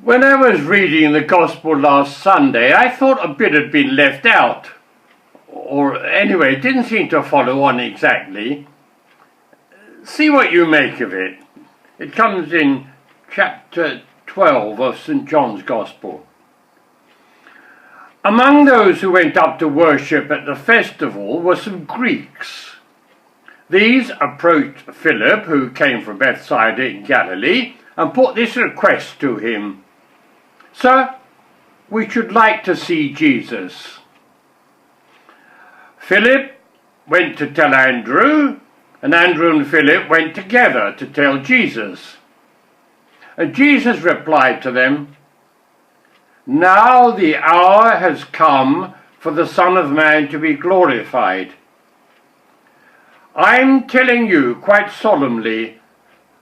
When I was reading the Gospel last Sunday, I thought a bit had been left out. Or anyway, it didn't seem to follow on exactly. See what you make of it. It comes in chapter 12 of St. John's Gospel. Among those who went up to worship at the festival were some Greeks. These approached Philip, who came from Bethsaida in Galilee, and put this request to him: "Sir, we should like to see Jesus." Philip went to tell Andrew, and Andrew and Philip went together to tell Jesus. And Jesus replied to them, "Now the hour has come for the Son of Man to be glorified. I'm telling you quite solemnly,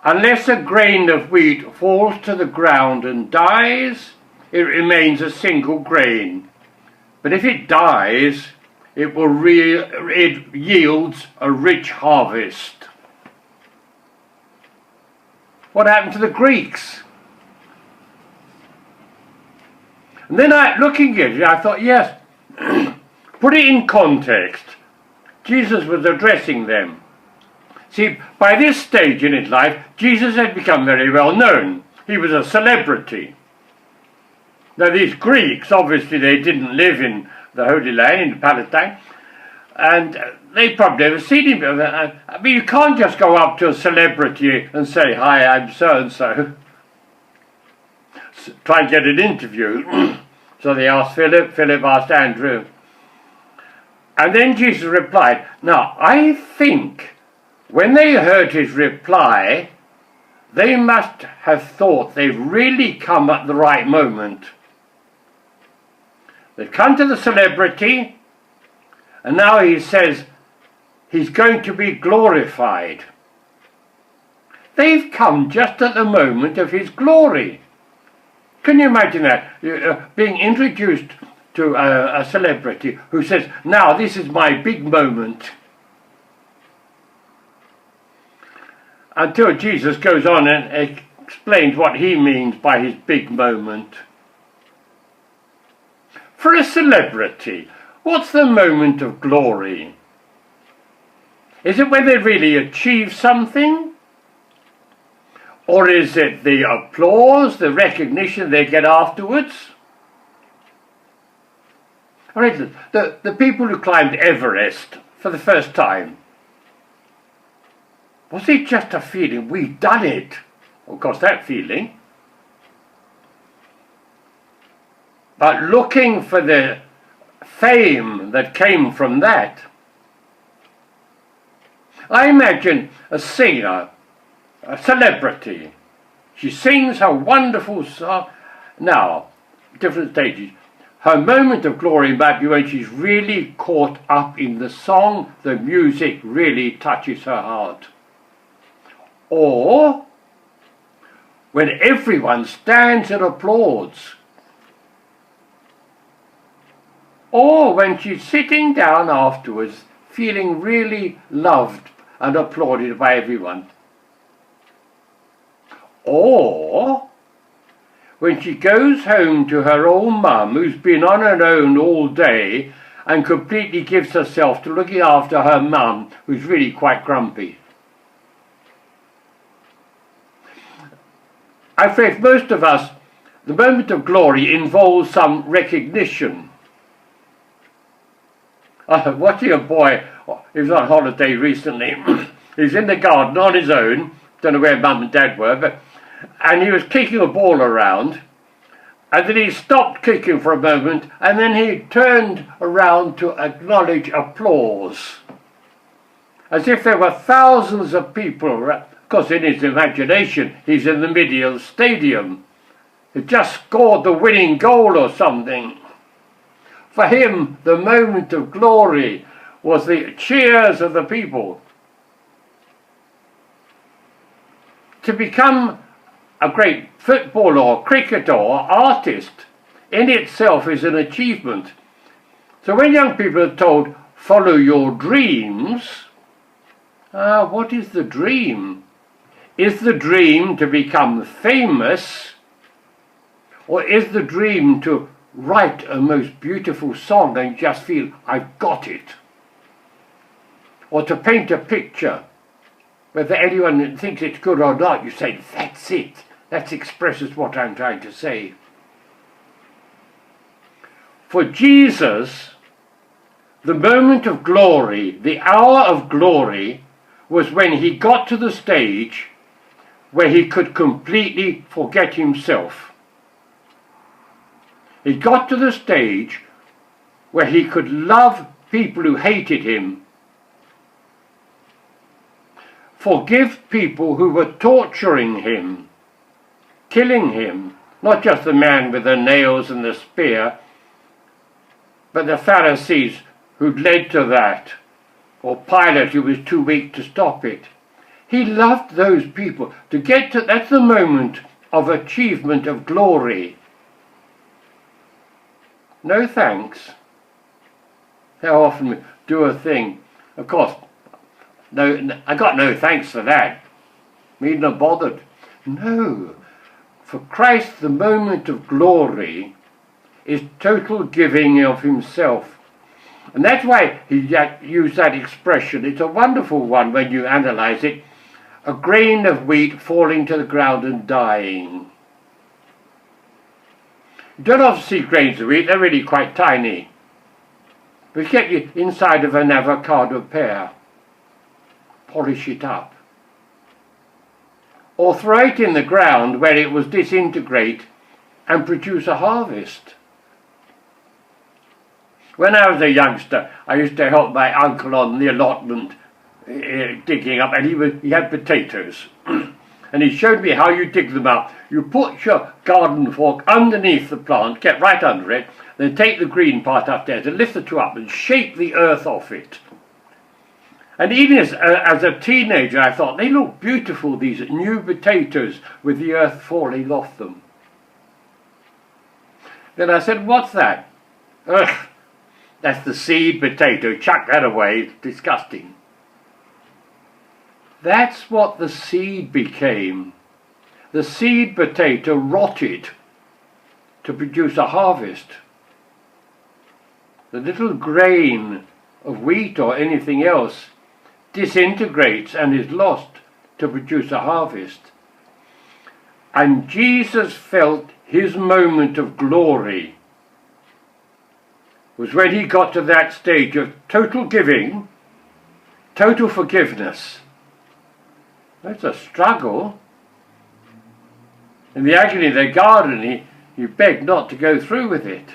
unless a grain of wheat falls to the ground and dies, it remains a single grain. But if it dies, it yields a rich harvest." What happened to the Greeks? And then looking at it, I thought, yes, put it in context. Jesus was addressing them. See, by this stage in his life, Jesus had become very well known. He was a celebrity. Now, these Greeks, obviously, they didn't live in the Holy Land, in Palestine, and they probably never seen him. I mean, you can't just go up to a celebrity and say, "Hi, I'm so-and-so." Try and get an interview. So they asked Philip, Philip asked Andrew. And then Jesus replied. Now, I think when they heard his reply, they must have thought they've really come at the right moment. They've come to the celebrity, and now he says he's going to be glorified. They've come just at the moment of his glory. Can you imagine that? Being introduced to a celebrity who says, "Now this is my big moment." Until Jesus goes on and explains what he means by his big moment. For a celebrity, what's the moment of glory? Is it when they really achieve something? Or is it the applause, the recognition they get afterwards? For instance, the people who climbed Everest for the first time, was it just a feeling, we've done it? Of course, that feeling. But looking for the fame that came from that, I imagine a singer, a celebrity. She sings her wonderful song. Now, different stages. Her moment of glory might be when she's really caught up in the song, the music really touches her heart. Or when everyone stands and applauds. Or when she's sitting down afterwards, feeling really loved and applauded by everyone. Or when she goes home to her old mum, who's been on her own all day and completely gives herself to looking after her mum, who's really quite grumpy. I think most of us, the moment of glory involves some recognition. I was watching a boy, he was on holiday recently, he's in the garden on his own, don't know where mum and dad were, and he was kicking a ball around, and then he stopped kicking for a moment, and then he turned around to acknowledge applause, as if there were thousands of people. Of course, in his imagination, he's in the middle of the stadium. He just scored the winning goal or something. For him, the moment of glory was the cheers of the people. To become a great footballer or cricketer or artist in itself is an achievement. So when young people are told, follow your dreams, what is the dream? Is the dream to become famous? Or is the dream to write a most beautiful song and just feel, I've got it? Or to paint a picture, whether anyone thinks it's good or not, you say, that's it. That expresses what I'm trying to say. For Jesus, the moment of glory, the hour of glory, was when he got to the stage where he could completely forget himself. He got to the stage where he could love people who hated him, forgive people who were torturing him, killing him, not just the man with the nails and the spear, but the Pharisees who'd led to that, or Pilate who was too weak to stop it. He loved those people. To get to, that's the moment of achievement of glory. No thanks. How often we do a thing, of course, no, I got no thanks for that. Me not bothered. No. For Christ, the moment of glory is total giving of himself. And that's why he used that expression. It's a wonderful one when you analyze it. A grain of wheat falling to the ground and dying. You don't often see grains of wheat, they're really quite tiny. But get you inside of an avocado pear. Polish it up. Or throw it in the ground where it will disintegrate and produce a harvest. When I was a youngster, I used to help my uncle on the allotment digging up, and he had potatoes. And he showed me how you dig them up. You put your garden fork underneath the plant, get right under it, then take the green part upstairs and lift the two up and shake the earth off it. And even as a teenager, I thought, they look beautiful, these new potatoes with the earth falling off them. Then I said, what's that? Ugh, that's the seed potato. Chuck that away. It's disgusting. That's what the seed became. The seed potato rotted to produce a harvest. The little grain of wheat or anything else disintegrates and is lost to produce a harvest. And Jesus felt his moment of glory was when he got to that stage of total giving, total forgiveness. That's a struggle. In the agony of the garden, he begged not to go through with it.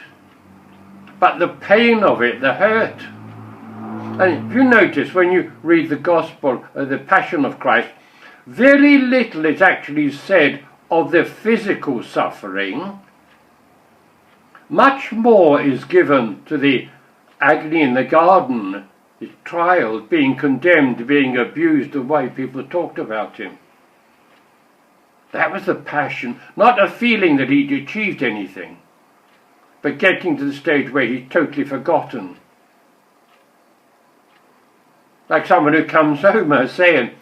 But the pain of it, the hurt. And if you notice, when you read the Gospel of the Passion of Christ, very little is actually said of the physical suffering. Much more is given to the agony in the garden, his trials, being condemned, being abused, the way people talked about him. That was the passion, not a feeling that he'd achieved anything, but getting to the stage where he's totally forgotten. Like someone who comes home, I say, and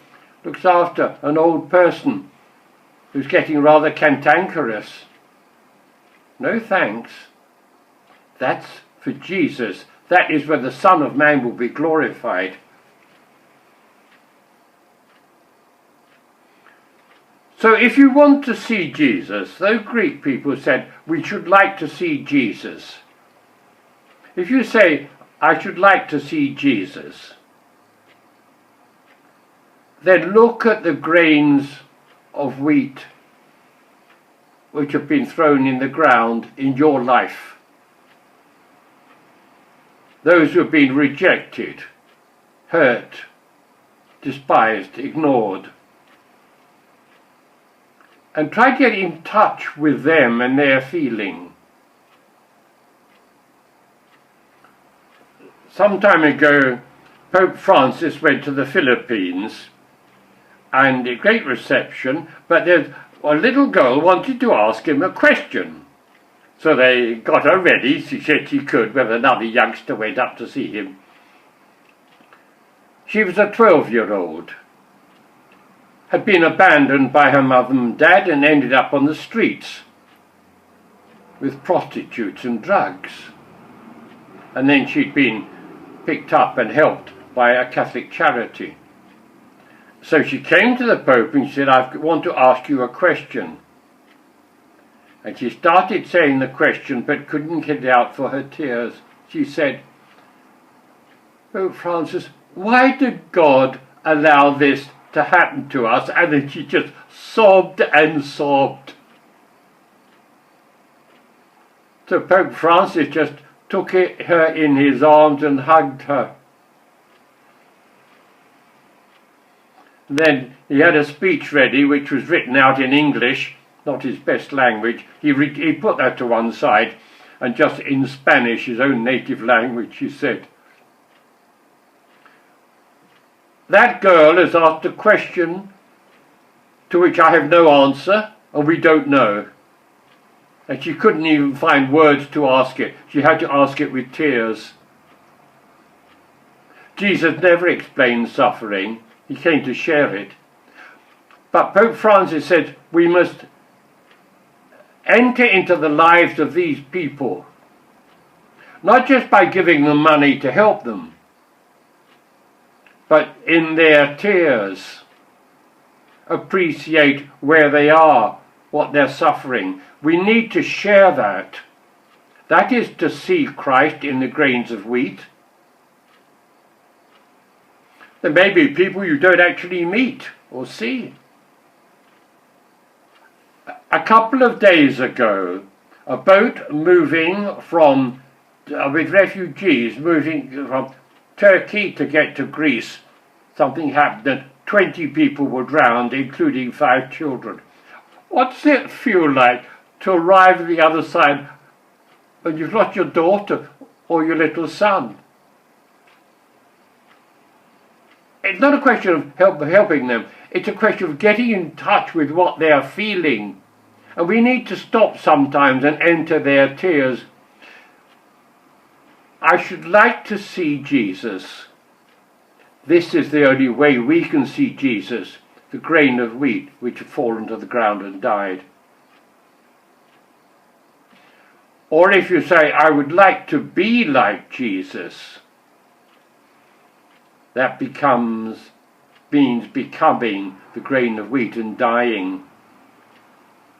looks after an old person who's getting rather cantankerous. No thanks. That's for Jesus. That is where the Son of Man will be glorified. So if you want to see Jesus, those Greek people said, we should like to see Jesus. If you say, I should like to see Jesus, then look at the grains of wheat which have been thrown in the ground in your life. Those who have been rejected, hurt, despised, ignored. And try to get in touch with them and their feeling. Some time ago, Pope Francis went to the Philippines, and a great reception, but a little girl wanted to ask him a question. So they got her ready. She said she could, when another youngster went up to see him. She was a 12-year-old. Had been abandoned by her mother and dad and ended up on the streets. with prostitutes and drugs. And then she'd been picked up and helped by a Catholic charity. So she came to the Pope and she said, I want to ask you a question. And she started saying the question but couldn't get it out for her tears. She said, Pope Francis, why did God allow this to happen to us? And then she just sobbed and sobbed. So Pope Francis just took her in his arms and hugged her. Then he had a speech ready which was written out in English, not his best language. He put that to one side and just in Spanish, his own native language, he said, that girl has asked a question to which I have no answer and we don't know. And she couldn't even find words to ask it. She had to ask it with tears. Jesus never explained suffering. He came to share it. But Pope Francis said we must enter into the lives of these people, not just by giving them money to help them, but in their tears, appreciate where they are, what they're suffering. We need to share that. That is to see Christ in the grains of wheat. There may be people you don't actually meet or see. A couple of days ago, a boat moving from, with refugees moving from Turkey to get to Greece, something happened and 20 people were drowned, including 5 children. What's it feel like to arrive at the other side when you've lost your daughter or your little son? It's not a question of helping them. It's a question of getting in touch with what they are feeling. And we need to stop sometimes and enter their tears. I should like to see Jesus. This is the only way we can see Jesus, the grain of wheat which had fallen to the ground and died. Or if you say, I would like to be like Jesus, that means becoming the grain of wheat and dying,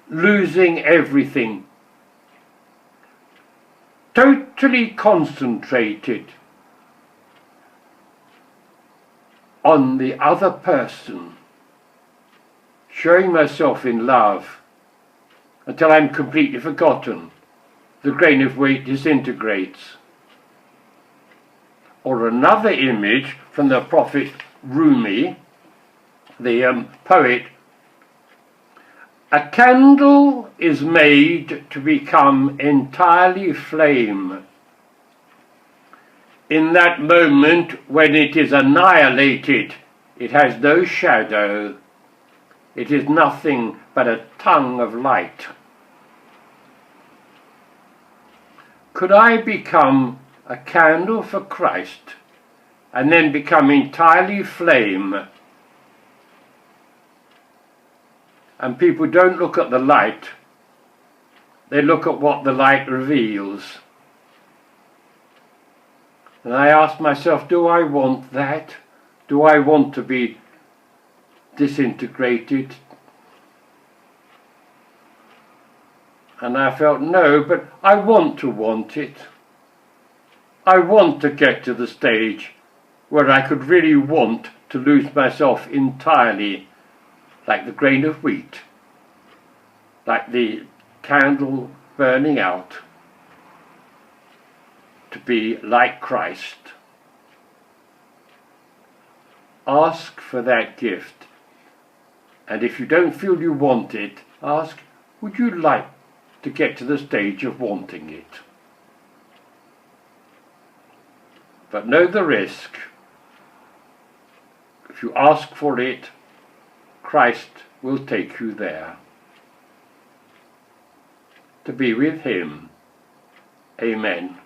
losing everything, totally concentrated on the other person, showing myself in love until I'm completely forgotten. The grain of wheat disintegrates. Or another image from the prophet Rumi, the poet, a candle is made to become entirely flame. In that moment when it is annihilated, it has no shadow. It is nothing but a tongue of light. Could I become a candle for Christ and then become entirely flame? And people don't look at the light, they look at what the light reveals. And I ask myself, do I want that? Do I want to be disintegrated? And I felt, no, but I want it. I want to get to the stage where I could really want to lose myself entirely, like the grain of wheat, like the candle burning out, to be like Christ. Ask for that gift. And if you don't feel you want it, ask, would you like to get to the stage of wanting it? But know the risk. If you ask for it, Christ will take you there. To be with him. Amen.